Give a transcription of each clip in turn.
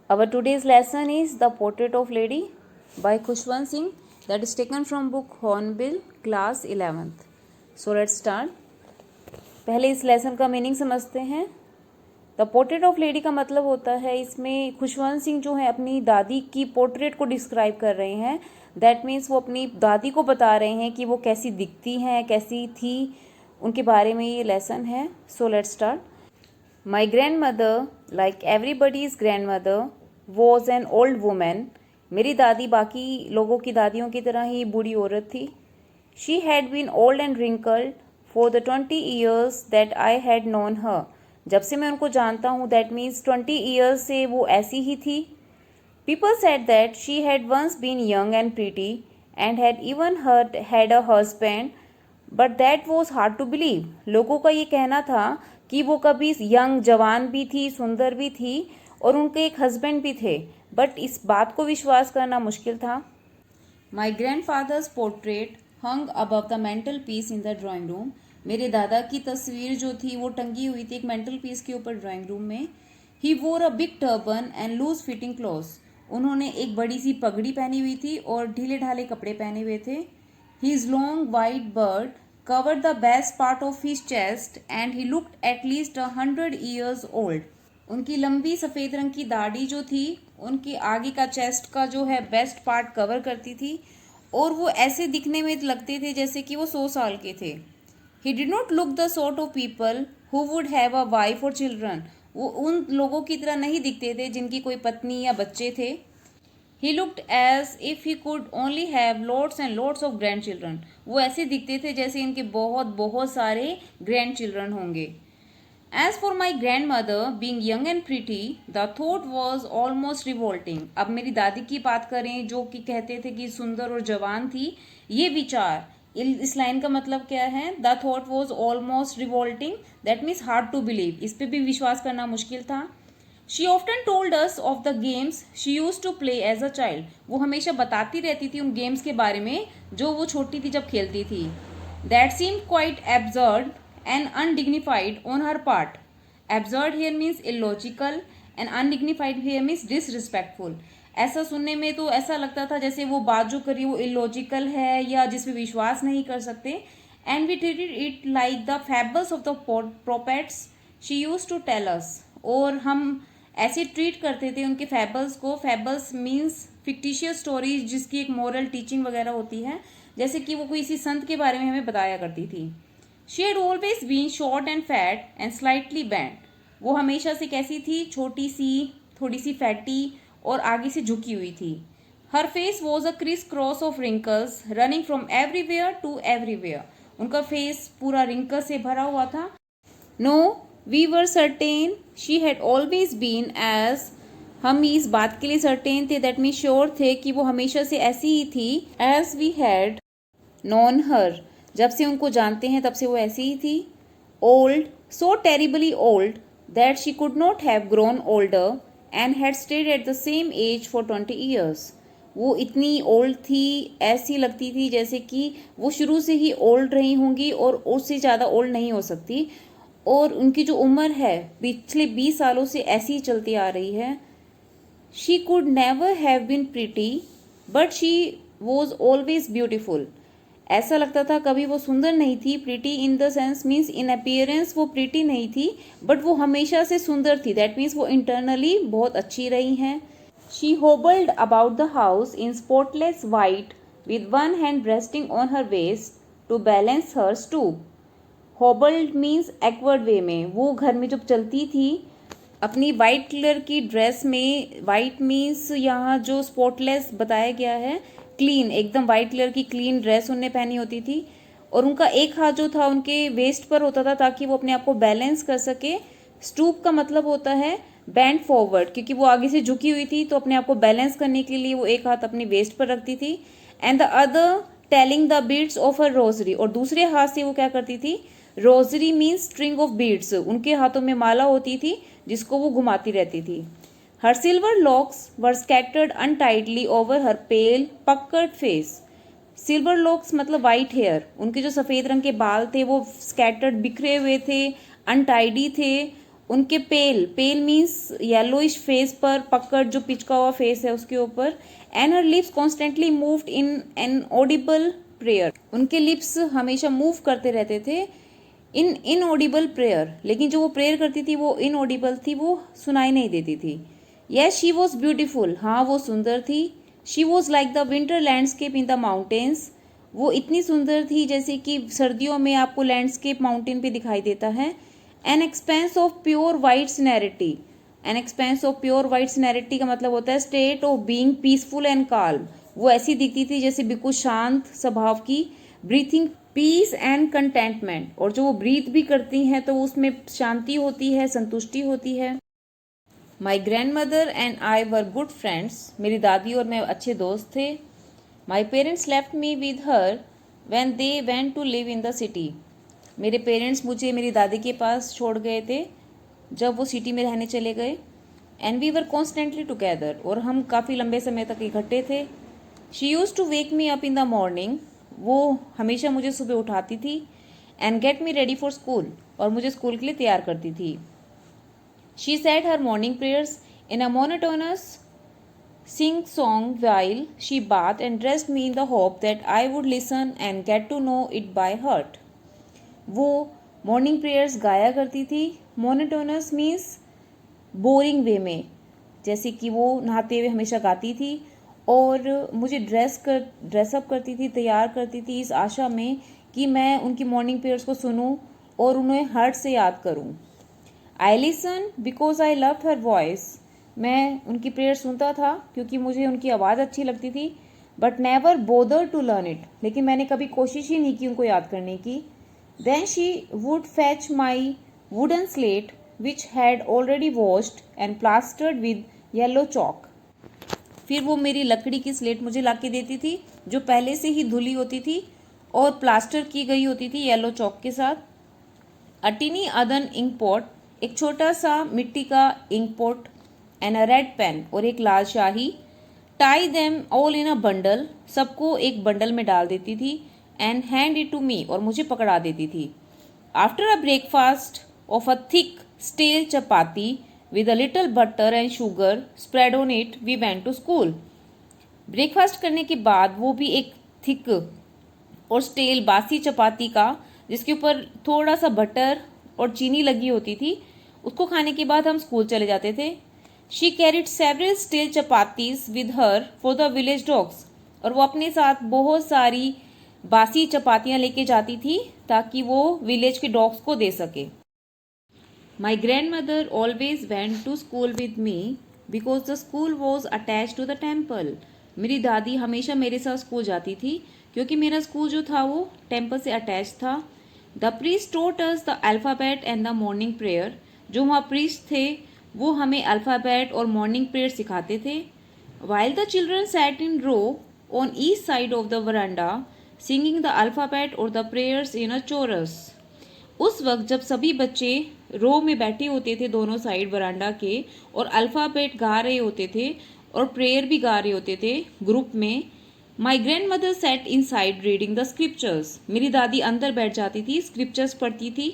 Our today's lesson is The Portrait of Lady by Khushwant Singh, that is taken from book Hornbill, class 11th. So let's start. पहले इस lesson का meaning समझते हैं. The portrait of lady का मतलब होता है, इसमें खुशवंत सिंह जो है अपनी दादी की पोर्ट्रेट को डिस्क्राइब कर रहे हैं. दैट मीन्स वो अपनी दादी को बता रहे हैं कि वो कैसी दिखती हैं, कैसी थी, उनके बारे में ये लेसन है. So let's start. My grandmother, like everybody's grandmother, was an old woman. मेरी दादी बाकी लोगों की दादियों की तरह ही बूढ़ी औरत थी. She had been old and wrinkled for the 20 years that I had known her. जब से मैं उनको जानता हूँ, that means 20 years से वो ऐसी ही थी. People said that she had once been young and pretty and had even had a husband, but that was hard to believe. लोगों का ये कहना था कि वो कभी यंग जवान भी थी, सुंदर भी थी और उनके एक हस्बैंड भी थे, बट इस बात को विश्वास करना मुश्किल था. My grandfather's portrait hung above the mantelpiece in the drawing room. मेरे दादा की तस्वीर जो थी वो टंगी हुई थी एक मेंटल पीस के ऊपर ड्राइंग रूम में. He wore a big turban and loose fitting clothes. उन्होंने एक बड़ी सी पगड़ी पहनी हुई थी और ढीले ढाले कपड़े पहने हुए थे. His long white bird covered the best part of his chest and he looked at least 100 years old. उनकी लंबी सफ़ेद रंग की दाढ़ी जो थी उनके आगे का चेस्ट का जो है बेस्ट पार्ट कवर करती थी और वो ऐसे दिखने में लगते थे जैसे कि वो 100 साल के थे. He did not look the sort of people who would have a wife or children. वो उन लोगों की तरह नहीं दिखते थे जिनकी कोई पत्नी या बच्चे थे. He looked as if he could only have lots and lots of grandchildren. वो ऐसे दिखते थे जैसे इनके बहुत बहुत सारे grandchildren होंगे. As for my grandmother being young and pretty, the thought was almost revolting. अब मेरी दादी की बात करें जो कि कहते थे कि सुंदर और जवान थी, ये विचार, इस लाइन का मतलब क्या है? The thought was almost revolting. That means hard to believe. इस पे भी विश्वास करना मुश्किल था. She often told us of the games she used to play as a child. वो हमेशा बताती रहती थी उन गेम्स के बारे में जो वो छोटी थी जब खेलती थी. That seemed quite absurd and undignified on her part. Absurd here means illogical and undignified here means disrespectful. ऐसा सुनने में तो ऐसा लगता था जैसे वो बात जो करी वो illogical है या जिस पे विश्वास नहीं कर सकते. And we treated it like the fables of the prophets she used to tell us. और हम ऐसे ट्रीट करते थे उनके फैबल्स को. फैबल्स मीन्स फिक्टिशियस स्टोरीज जिसकी एक मॉरल टीचिंग वगैरह होती है, जैसे कि वो कोई इसी संत के बारे में हमें बताया करती थी. She had always been short and fat and slightly bent. वो हमेशा से कैसी थी? छोटी सी, थोड़ी सी फैटी और आगे से झुकी हुई थी. Her face was a criss cross of wrinkles running from everywhere to everywhere. उनका फेस पूरा रिंकल से भरा हुआ था. No we were certain she had always been age. हम इस बात के लिए सर्टेन थे, दैट मीन श्योर थे कि वो हमेशा से ऐसी ही थी. एज वी हैड नॉन हर. जब से उनको जानते हैं तब से वो ऐसी ही थी. Old, so terribly old that she could not have grown older and had stayed at the same age for 20 years. वो इतनी ओल्ड थी, ऐसी लगती थी जैसे कि वो शुरू से ही ओल्ड रही होंगी और उससे ज़्यादा ओल्ड नहीं हो सकती. और उनकी जो उम्र है पिछले 20 सालों से ऐसी ही चलती आ रही है. She could never have been pretty but she was always beautiful. ऐसा लगता था कभी वो सुंदर नहीं थी. Pretty in the sense means in appearance वो प्रिटी नहीं थी, बट वो हमेशा से सुंदर थी. दैट मीन्स वो इंटरनली बहुत अच्छी रही हैं. She hobbled about the house in spotless white with one hand resting on her waist to balance her stoop. Hobbled means awkward way में. वो घर में जब चलती थी अपनी वाइट कलर की ड्रेस में, वाइट मीन्स यहाँ जो स्पॉटलेस बताया गया है, क्लीन, एकदम वाइट कलर की क्लीन ड्रेस उन्हें पहनी होती थी और उनका एक हाथ जो था उनके वेस्ट पर होता था ताकि वो अपने आप को बैलेंस कर सके. स्टूप का मतलब होता है बैंड फॉरवर्ड, क्योंकि वो आगे से झुकी हुई थी तो अपने आप को बैलेंस करने के लिए वो एक हाथ अपनी वेस्ट पर रखती थी. And the other telling the beads of her rosary. और दूसरे हाथ से वो क्या करती थी? Rosary means string of beads. उनके हाथों में माला होती थी जिसको वो घुमाती रहती थी. हर सिल्वर लॉक्स वर स्कैटर्ड अनटाइडली ओवर हर पेल पक्कर्ड फेस. सिल्वर लॉक्स मतलब वाइट हेयर. उनके जो सफ़ेद रंग के बाल थे वो स्कैटर्ड बिखरे हुए थे, अनटाइडी थे उनके पेल, पेल मीन्स येलोइश फेस पर पकड़, जो पिचका हुआ फेस है उसके ऊपर। And her lips constantly moved in an audible prayer, उनके लिप्स हमेशा मूव करते रहते थे इन इनऑडिबल प्रेयर, लेकिन जो वो प्रेयर करती थी वो इनऑडिबल थी, वो सुनाई नहीं देती थी। यस शी वॉज ब्यूटिफुल, हाँ वो सुंदर थी। She was like the winter landscape in the mountains, वो इतनी सुंदर थी जैसे कि सर्दियों में आपको लैंडस्केप माउंटेन पे दिखाई देता है। An expanse of pure white serenity, an expanse of pure white serenity का मतलब होता है state of being peaceful and calm, वो ऐसी दिखती थी जैसे बिल्कुल शांत स्वभाव की। ब्रीथिंग पीस एंड कंटेंटमेंट, और जो वो ब्रीथ भी करती हैं तो उसमें शांति होती है, संतुष्टि होती है। My grandmother and I were good friends, मेरी दादी और मैं अच्छे दोस्त थे। My parents left me with her when they went to live in the city, मेरे पेरेंट्स मुझे मेरी दादी के पास छोड़ गए थे जब वो सिटी में रहने चले गए। And we were constantly together, और हम काफ़ी लंबे समय तक इकट्ठे थे। She used to wake me up in the morning, वो हमेशा मुझे सुबह उठाती थी। And get me ready for school, और मुझे स्कूल के लिए तैयार करती थी। She said her morning prayers in a monotonous sing song while she bathed and dressed me in the hope that I would listen and get to know it by heart. वो morning prayers गाया करती थी। Monotonous means boring वे में, जैसे कि वो नहाते हुए हमेशा गाती थी, और मुझे ड्रेसअप करती थी, तैयार करती थी इस आशा में कि मैं उनकी मॉर्निंग प्रेयर्स को सुनूं और उन्हें हार्ट से याद करूं। I listen because I love her voice, मैं उनकी प्रेयर सुनता था क्योंकि मुझे उनकी आवाज़ अच्छी लगती थी। But never bother to learn it, लेकिन मैंने कभी कोशिश ही नहीं की उनको याद करने की। Then she would fetch my wooden slate which had already washed and plastered with yellow chalk, फिर वो मेरी लकड़ी की स्लेट मुझे ला के देती थी जो पहले से ही धुली होती थी और प्लास्टर की गई होती थी येलो चॉक के साथ। अ टिनी अदन इंक पॉट, एक छोटा सा मिट्टी का ink pot. And a red pen, और एक लाल शाही। Tie them all in a bundle, सबको एक बंडल में डाल देती थी। And hand it to me, और मुझे पकड़ा देती थी। After a breakfast of a thick stale chapati with a little butter and sugar spread on it we went to school, breakfast करने के बाद वो भी एक थिक और स्टेल बासी चपाती का, जिसके ऊपर थोड़ा सा बटर और चीनी लगी होती थी, उसको खाने के बाद हम स्कूल चले जाते थे। She carried several steel chapatis with her for the village dogs, और वो अपने साथ बहुत सारी बासी चपातियाँ लेके जाती थी ताकि वो विलेज के डॉग्स को दे सके। My grandmother always went to school with me because the school was attach to the temple, मेरी दादी हमेशा मेरे साथ स्कूल जाती थी क्योंकि मेरा स्कूल जो था वो टेम्पल से अटैच था। The priest taught us the alphabet and the morning prayer, जो वहाँ प्रीस्ट थे वो हमें अल्फ़ाबेट और मॉर्निंग प्रेयर सिखाते थे। While the children sat in row on each side of the veranda singing the alphabet और the prayers in a chorus, उस वक्त जब सभी बच्चे रो में बैठे होते थे दोनों साइड वरांडा के, और अल्फ़ाबेट गा रहे होते थे और प्रेयर भी गा रहे होते थे ग्रुप में। My grand mother said in side reading the scriptures, मेरी दादी अंदर बैठ जाती थी, स्क्रिप्चर्स पढ़ती थी।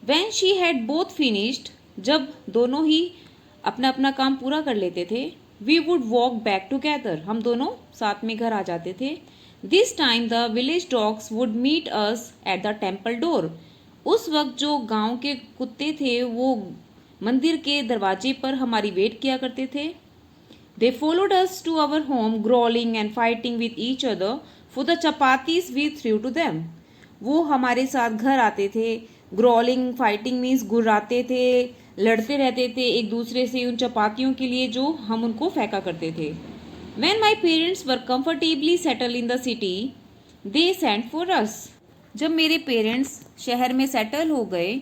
When she had both finished, जब दोनों ही अपना अपना काम पूरा कर लेते थे, we would walk back together, हम दोनों साथ में घर आ जाते थे। This time the village dogs would meet us at the temple door, उस वक्त जो गांव के कुत्ते थे वो मंदिर के दरवाजे पर हमारी वेट किया करते थे। They followed us to our home growling and fighting with each other for the chapatis we threw to them, वो हमारे साथ घर आते थे। ग्रोलिंग फाइटिंग मीन्स गुर्राते थे, लड़ते रहते थे एक दूसरे से उन चपातियों के लिए जो हम उनको फेंका करते थे। When my parents were comfortably settled in the city, they sent for us. जब मेरे पेरेंट्स शहर में सेटल हो गए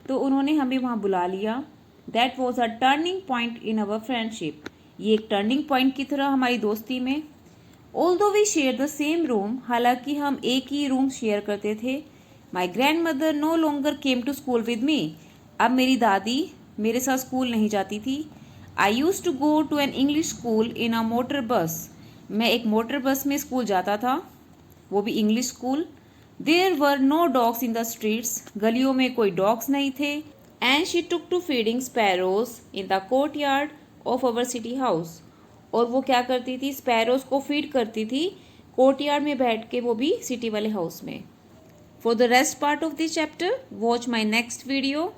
तो उन्होंने हमें वहाँ बुला लिया। That was a turning point in our friendship. ये एक टर्निंग पॉइंट की तरह हमारी दोस्ती में। Although we shared the same room, हालांकि हम एक ही रूम शेयर करते थे। My grandmother no longer came to school with me. अब मेरी दादी मेरे साथ स्कूल नहीं जाती थी। I used to go to an English school in a motor bus, मैं एक मोटर बस में स्कूल जाता था, वो भी English school. There were no dogs in the streets, गलियों में कोई डॉग्स नहीं थे। And she took to feeding sparrows in the courtyard of our city house. और वो क्या करती थी, स्पैरोज को फीड करती थी कोर्ट यार्ड में बैठ के, वो भी सिटी वाले हाउस में। For the rest part of this chapter watch my next video.